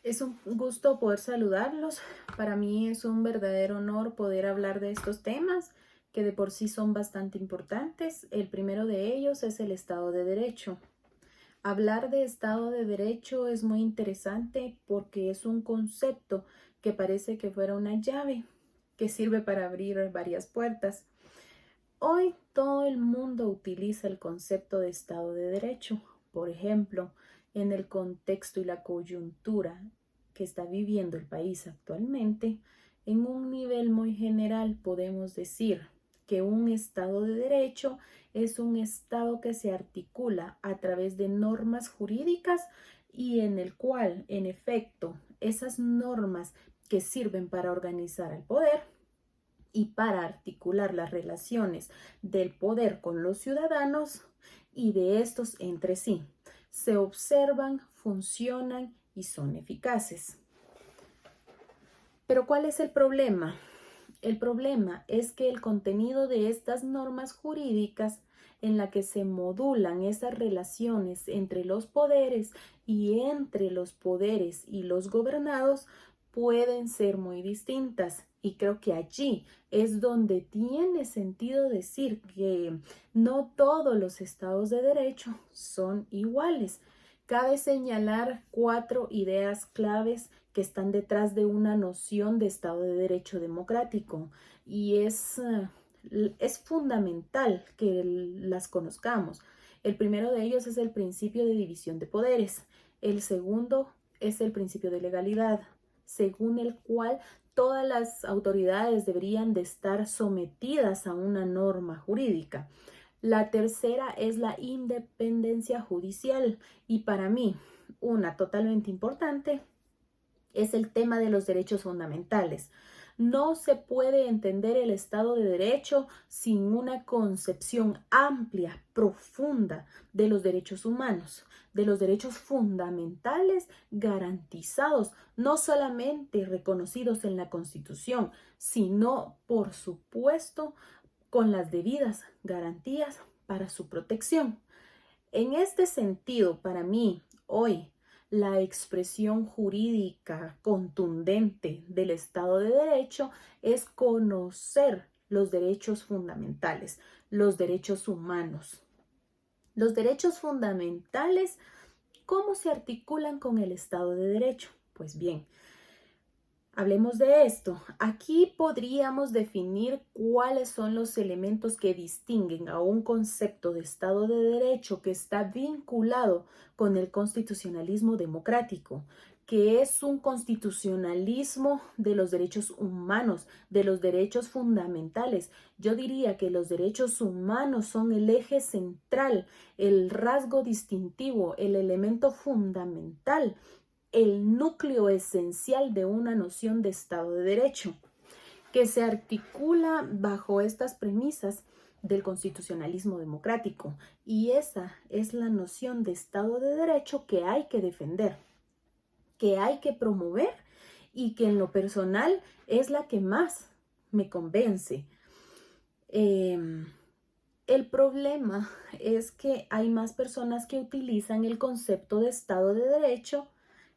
Es un gusto poder saludarlos. Para mí es un verdadero honor poder hablar de estos temas que de por sí son bastante importantes. El primero de ellos es el Estado de Derecho. Hablar de Estado de Derecho es muy interesante porque es un concepto que parece que fuera una llave que sirve para abrir varias puertas. Hoy todo el mundo utiliza el concepto de Estado de Derecho. Por ejemplo, en el contexto y la coyuntura que está viviendo el país actualmente, en un nivel muy general podemos decir que un Estado de Derecho es un Estado que se articula a través de normas jurídicas y en el cual, en efecto, esas normas que sirven para organizar al poder y para articular las relaciones del poder con los ciudadanos y de estos entre sí. Se observan, funcionan y son eficaces. Pero ¿cuál es el problema? El problema es que el contenido de estas normas jurídicas en la que se modulan esas relaciones entre los poderes y entre los poderes y los gobernados pueden ser muy distintas. Y creo que allí es donde tiene sentido decir que no todos los estados de derecho son iguales. Cabe señalar 4 ideas claves que están detrás de una noción de Estado de Derecho democrático y es fundamental que las conozcamos. El primero de ellos es el principio de división de poderes. El segundo es el principio de legalidad, según el cual todas las autoridades deberían de estar sometidas a una norma jurídica. La tercera es la independencia judicial y para mí una totalmente importante es el tema de los derechos fundamentales. No se puede entender el Estado de Derecho sin una concepción amplia, profunda de los derechos humanos, de los derechos fundamentales garantizados, no solamente reconocidos en la Constitución, sino, por supuesto, con las debidas garantías para su protección. En este sentido, para mí, hoy, la expresión jurídica contundente del Estado de Derecho es conocer los derechos fundamentales, los derechos humanos. Los derechos fundamentales, ¿cómo se articulan con el Estado de Derecho? Pues bien, hablemos de esto. Aquí podríamos definir cuáles son los elementos que distinguen a un concepto de Estado de Derecho que está vinculado con el constitucionalismo democrático, que es un constitucionalismo de los derechos humanos, de los derechos fundamentales. Yo diría que los derechos humanos son el eje central, el rasgo distintivo, el elemento fundamental, el núcleo esencial de una noción de Estado de Derecho, que se articula bajo estas premisas del constitucionalismo democrático. Y esa es la noción de Estado de Derecho que hay que defender, que hay que promover y que en lo personal es la que más me convence. El problema es que hay más personas que utilizan el concepto de Estado de Derecho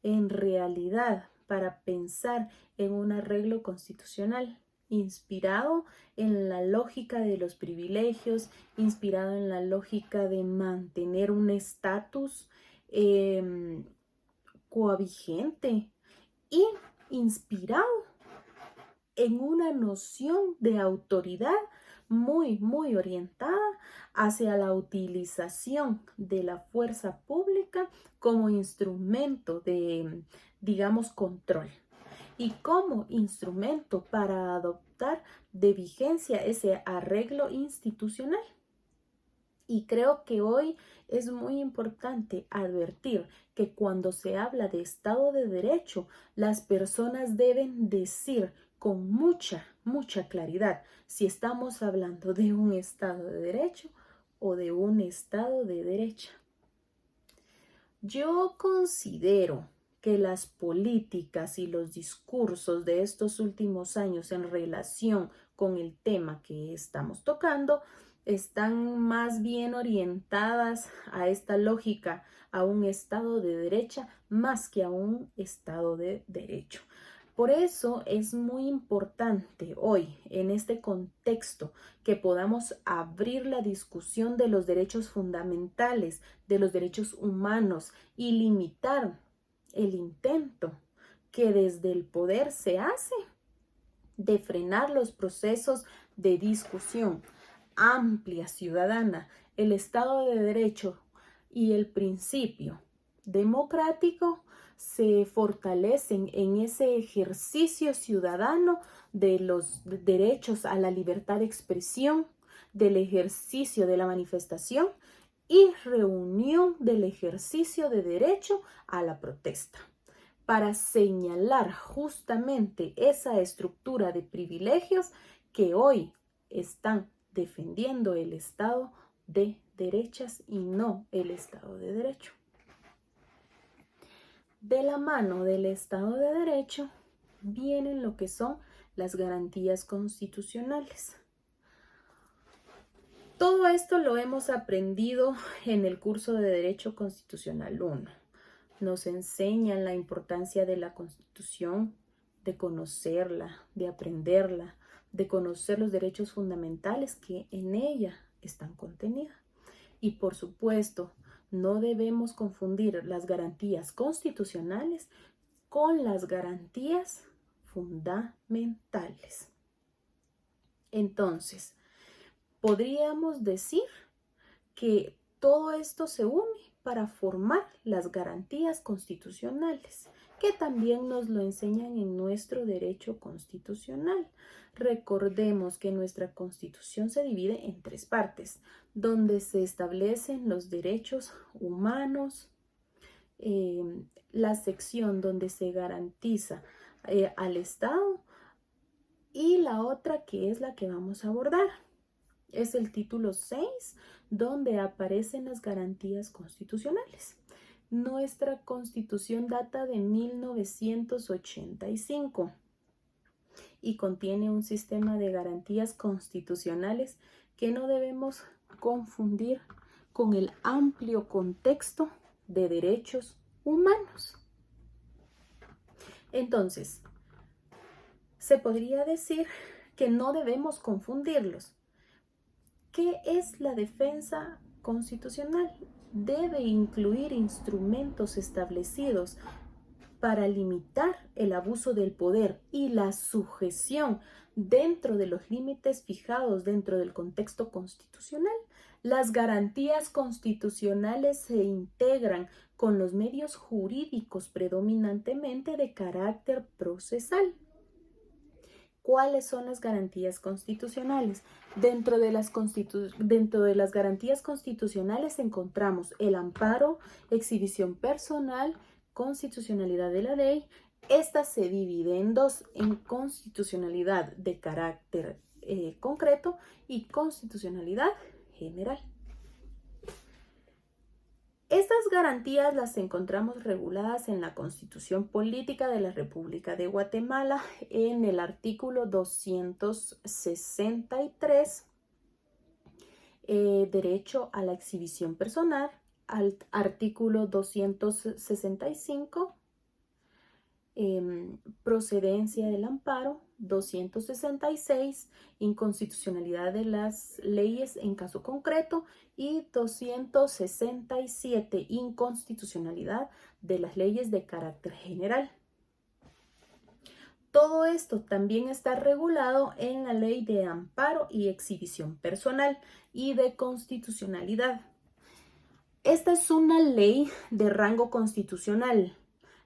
en realidad para pensar en un arreglo constitucional inspirado en la lógica de los privilegios, inspirado en la lógica de mantener un estatus coavigente y inspirado en una noción de autoridad muy orientada hacia la utilización de la fuerza pública como instrumento de, digamos, control y como instrumento para adoptar de vigencia ese arreglo institucional. Y creo que hoy es muy importante advertir que cuando se habla de Estado de Derecho, las personas deben decir con mucha claridad si estamos hablando de un Estado de Derecho o de un Estado de derecha. Yo considero que las políticas y los discursos de estos últimos años en relación con el tema que estamos tocando están más bien orientadas a esta lógica, a un Estado de derecha más que a un Estado de derecho. Por eso es muy importante hoy, en este contexto, que podamos abrir la discusión de los derechos fundamentales, de los derechos humanos y limitar el intento que desde el poder se hace de frenar los procesos de discusión amplia ciudadana, el Estado de Derecho y el principio democrático se fortalecen en ese ejercicio ciudadano de los derechos a la libertad de expresión, del ejercicio de la manifestación y reunión del ejercicio de derecho a la protesta, para señalar justamente esa estructura de privilegios que hoy están defendiendo el Estado de derechas y no el Estado de derecho. De la mano del Estado de derecho vienen lo que son las garantías constitucionales. Todo esto lo hemos aprendido en el curso de Derecho Constitucional 1. Nos enseñan la importancia de la Constitución, de conocerla, de aprenderla, de conocer los derechos fundamentales que en ella están contenidos. Y por supuesto, no debemos confundir las garantías constitucionales con las garantías fundamentales. Entonces, podríamos decir que todo esto se une para formar las garantías constitucionales, que también nos lo enseñan en nuestro derecho constitucional. Recordemos que nuestra Constitución se divide en 3 partes, donde se establecen los derechos humanos, la sección donde se garantiza al Estado y la otra que es la que vamos a abordar. Es el título 6, donde aparecen las garantías constitucionales. Nuestra Constitución data de 1985 y contiene un sistema de garantías constitucionales que no debemos confundir con el amplio contexto de derechos humanos. Entonces, se podría decir que no debemos confundirlos. ¿Qué es la defensa constitucional? Debe incluir instrumentos establecidos para limitar el abuso del poder y la sujeción dentro de los límites fijados dentro del contexto constitucional. Las garantías constitucionales se integran con los medios jurídicos predominantemente de carácter procesal. ¿Cuáles son las garantías constitucionales? Dentro de las garantías constitucionales encontramos el amparo, exhibición personal, constitucionalidad de la ley. Esta se divide en 2, en constitucionalidad de carácter concreto y constitucionalidad general. Estas garantías las encontramos reguladas en la Constitución Política de la República de Guatemala en el artículo 263, derecho a la exhibición personal, al artículo 265, procedencia del amparo, 266, inconstitucionalidad de las leyes en caso concreto y 267, inconstitucionalidad de las leyes de carácter general. Todo esto también está regulado en la Ley de Amparo y Exhibición Personal y de Constitucionalidad. Esta es una ley de rango constitucional.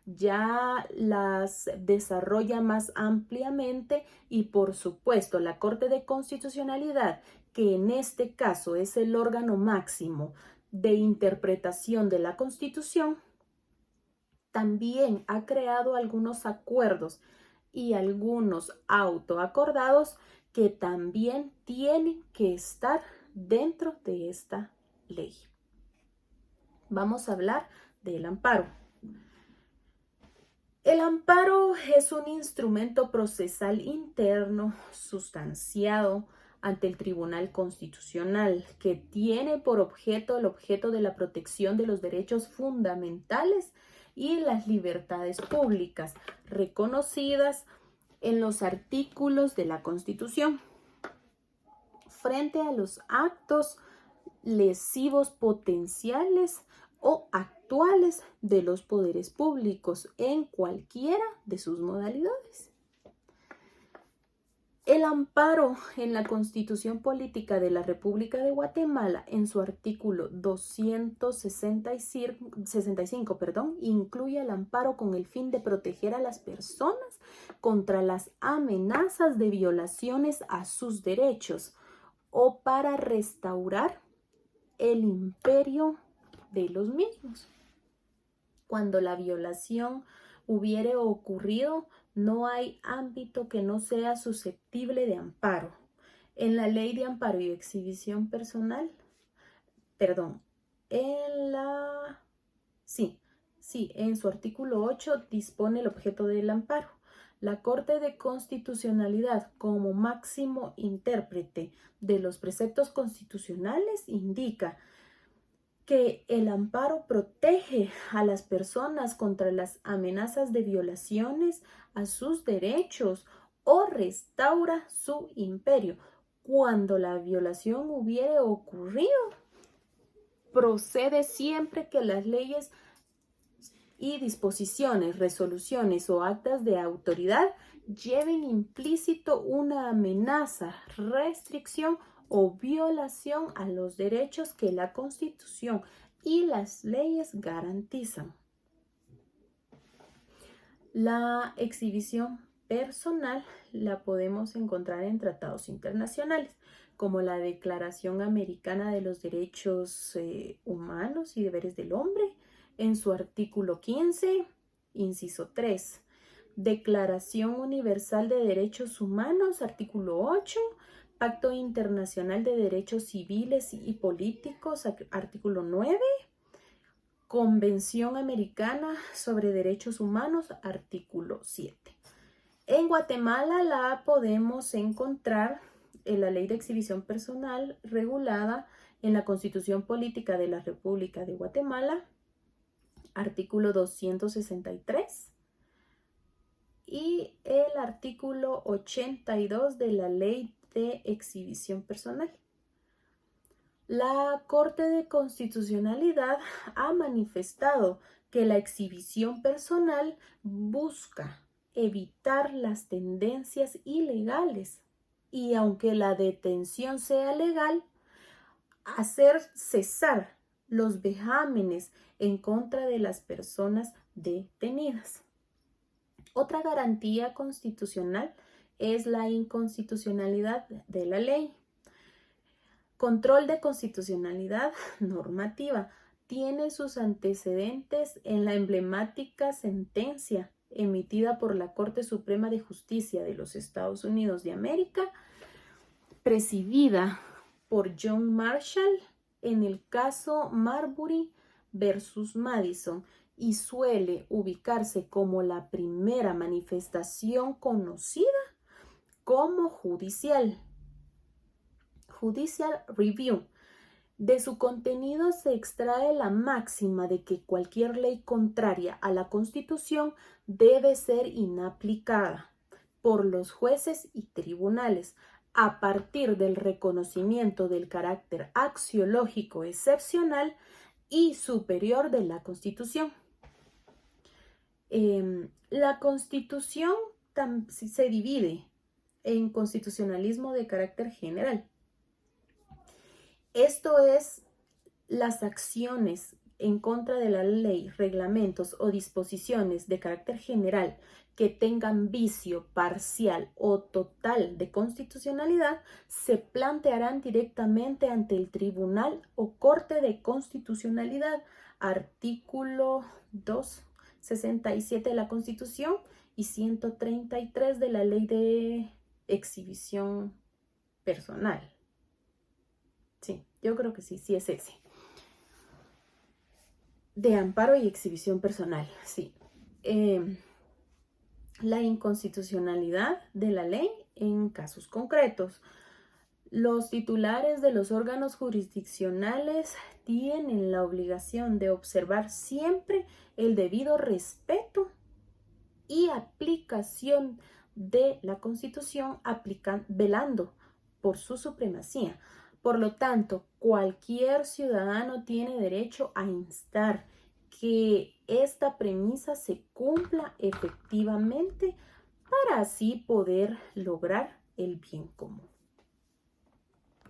Ya las desarrolla más ampliamente y por supuesto la Corte de Constitucionalidad, que en este caso es el órgano máximo de interpretación de la Constitución, también ha creado algunos acuerdos y algunos autoacordados que también tienen que estar dentro de esta ley. Vamos a hablar del amparo. El amparo es un instrumento procesal interno sustanciado ante el Tribunal Constitucional, que tiene por objeto el objeto de la protección de los derechos fundamentales y las libertades públicas reconocidas en los artículos de la Constitución, frente a los actos lesivos potenciales o actuales de los poderes públicos en cualquiera de sus modalidades. El amparo en la Constitución Política de la República de Guatemala, en su artículo 265, incluye el amparo con el fin de proteger a las personas contra las amenazas de violaciones a sus derechos o para restaurar el imperio de los mismos. Cuando la violación hubiere ocurrido, no hay ámbito que no sea susceptible de amparo. En la Ley de Amparo y Exhibición Personal, en su artículo 8 dispone el objeto del amparo. La Corte de Constitucionalidad, como máximo intérprete de los preceptos constitucionales, indica que el amparo protege a las personas contra las amenazas de violaciones a sus derechos o restaura su imperio. Cuando la violación hubiere ocurrido, procede siempre que las leyes y disposiciones, resoluciones o actas de autoridad lleven implícito una amenaza, restricción o violación a los derechos que la Constitución y las leyes garantizan. La exhibición personal la podemos encontrar en tratados internacionales, como la Declaración Americana de los Derechos Humanos y Deberes del Hombre, en su artículo 15, inciso 3. Declaración Universal de Derechos Humanos, artículo 8. Pacto Internacional de Derechos Civiles y Políticos, artículo 9. Convención Americana sobre Derechos Humanos, artículo 7. En Guatemala la podemos encontrar en la Ley de Exhibición Personal regulada en la Constitución Política de la República de Guatemala, artículo 263, y el artículo 82 de la Ley de Exhibición Personal. La Corte de Constitucionalidad ha manifestado que la exhibición personal busca evitar las tendencias ilegales y, aunque la detención sea legal, hacer cesar los vejámenes en contra de las personas detenidas. Otra garantía constitucional es la inconstitucionalidad de la ley. Control de constitucionalidad normativa tiene sus antecedentes en la emblemática sentencia emitida por la Corte Suprema de Justicia de los Estados Unidos de América, presidida por John Marshall en el caso Marbury versus Madison, y suele ubicarse como la primera manifestación conocida como judicial review. De su contenido se extrae la máxima de que cualquier ley contraria a la Constitución debe ser inaplicada por los jueces y tribunales a partir del reconocimiento del carácter axiológico excepcional y superior de la Constitución. La Constitución se divide en constitucionalismo de carácter general. Esto es, las acciones en contra de la ley, reglamentos o disposiciones de carácter general que tengan vicio parcial o total de constitucionalidad se plantearán directamente ante el Tribunal o Corte de Constitucionalidad, artículo 267 de la Constitución y 133 de la Ley de Exhibición Personal. Sí, yo creo que sí es ese. De amparo y exhibición personal, sí. La inconstitucionalidad de la ley en casos concretos. Los titulares de los órganos jurisdiccionales tienen la obligación de observar siempre el debido respeto y aplicación de la Constitución, velando por su supremacía. Por lo tanto, cualquier ciudadano tiene derecho a instar que esta premisa se cumpla efectivamente para así poder lograr el bien común.